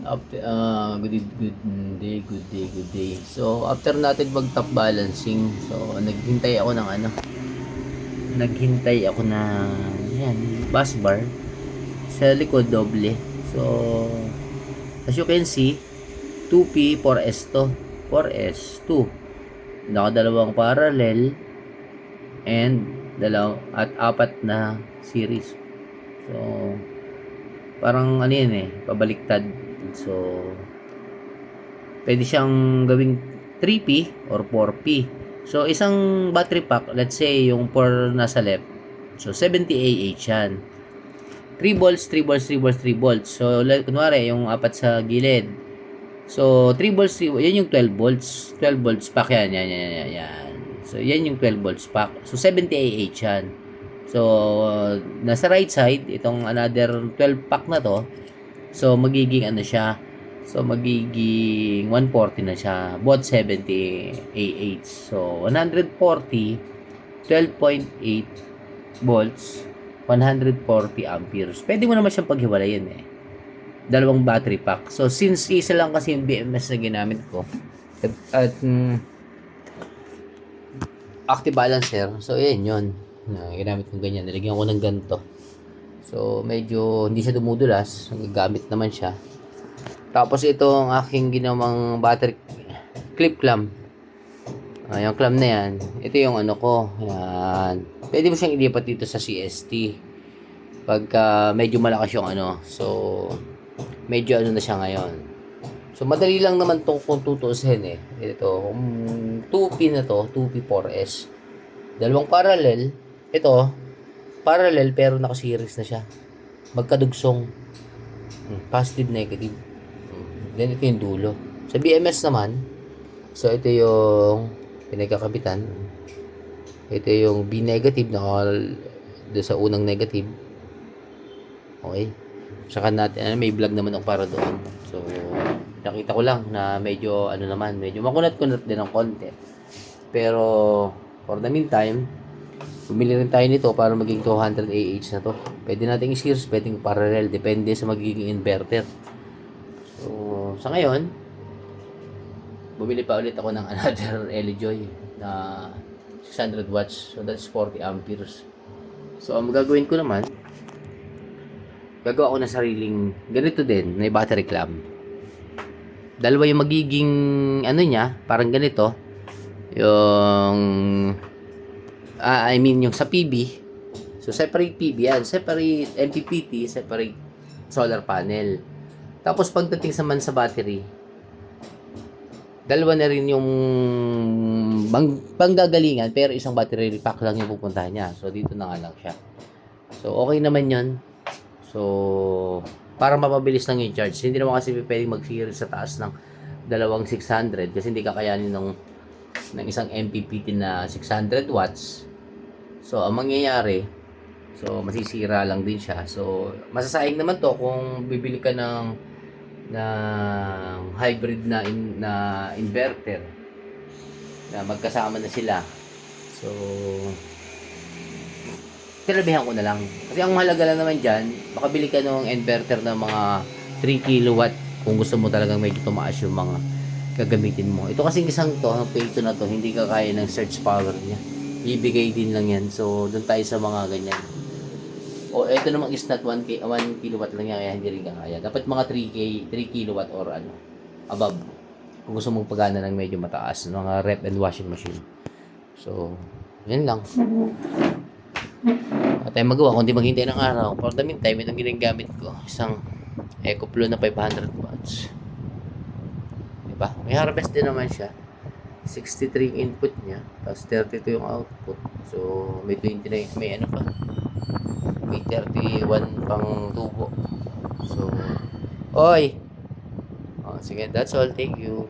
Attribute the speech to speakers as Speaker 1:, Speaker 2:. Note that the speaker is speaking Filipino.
Speaker 1: Good day. So, after natin mag-top balancing, so, naghintay ako na, yan, bus bar, sa likod, doble. So, as you can see, 2P, 4S to, 4S, 2. Nakadalawang parallel, and apat na series. So, parang ano yan pabaliktad. So, pwede siyang gawing 3P or 4P. So, isang battery pack, let's say yung 4 nasa left, so 70 Ah yan. 3 volts, 3 volts, 3 volts, 3 volts. So, kunwari, yung apat sa gilid. So, 3 volts, 3 volts, yan yung 12 volts. 12 volts pack yan. So, yan yung 12 volts pack. So, 70 Ah yan. So, nasa right side, itong another 12 pack na to. So, magiging ano siya. So, magiging 140 na siya. Both 70 Ah. So, 140, 12.8 volts, 140 amperes. Pwede mo naman siyang paghiwalayin dalawang battery pack. So, since isa lang kasi yung BMS na ginamit ko, at active balancer, so yan yun. Ginamit ko ganyan. Nilagyan ko ng ganito. So, medyo hindi siya dumudulas. Gamit naman siya. Tapos, ito ang aking ginawang battery clip clamp. Yung clamp na yan. Ito yung ano ko. Yan. Pwede mo siyang ilipat dito sa CST. Pagka medyo malakas yung ano. So, medyo ano na siya ngayon. So, madali lang naman itong kung tutuusin Ito, 2P na to, 2P4S. Dalawang parallel. Ito, parallel pero naka-series na siya. Magkadugsong. Positive, negative. Then, ito yung dulo. Sa BMS naman, so, ito yung pinagkakabitan. Ito yung B negative na doon sa unang negative. Okay. Saka natin, may vlog naman ako para doon. So, nakita ko lang na medyo, medyo makunat-kunat din ng konti. Pero, for the meantime, bumili rin tayo nito para maging 200 Ah na to. Pwede natin i-series, pwedeng parallel. Depende sa magiging inverter. So, sa ngayon, bumili pa ulit ako ng another LE-Joy na 600 watts. So, that's 40 amperes. So, ang gagawin ko naman, gagawa ko ng sariling ganito din, may battery clamp. Dalawa yung magiging ano niya, parang ganito. Yung yung sa PB. So, separate PB yan. Separate MPPT, separate solar panel. Tapos, pagdating naman sa battery, dalawa na rin yung panggagalingan, pero isang battery pack lang yung pupuntahan niya. So, dito na nga lang siya. So, okay naman yun. So, para mapabilis lang yung charge. Hindi naman kasi pwedeng mag-series sa taas ng dalawang 600 kasi hindi kakayanin ng isang MPPT na 600 watts. So, ang mangyayari, so, masisira lang din siya. So, masasayang naman to kung bibili ka ng hybrid na inverter na magkasama na sila. So, tinabihan ko na lang. Kasi ang mahalaga lang naman dyan, makabili ka ng inverter ng mga 3 kilowatt kung gusto mo talagang medyo tumaas yung mga gagamitin mo. Ito kasing isang to, ang P2 na to, hindi ka kaya ng surge power niya. Ibigay din lang yan. So, doon tayo sa mga ganyan. O, ito namang is not 1 kilowatt lang yan, kaya hindi rin kaya. Dapat mga 3 kilowatt or above. Kung gusto mong pagana ng medyo mataas, mga rep and washing machine. So, yan lang. At tayo magawa, kundi maghintay ng araw. For the meantime, itong ginagamit ko, isang EcoFlow na 500 watts. Diba? May harvest din naman siya. 63 input niya, tapos 32 yung output. So, may 29, may ano pa. May 31 pang tubo. So, oy! Oh, sige, that's all. Thank you.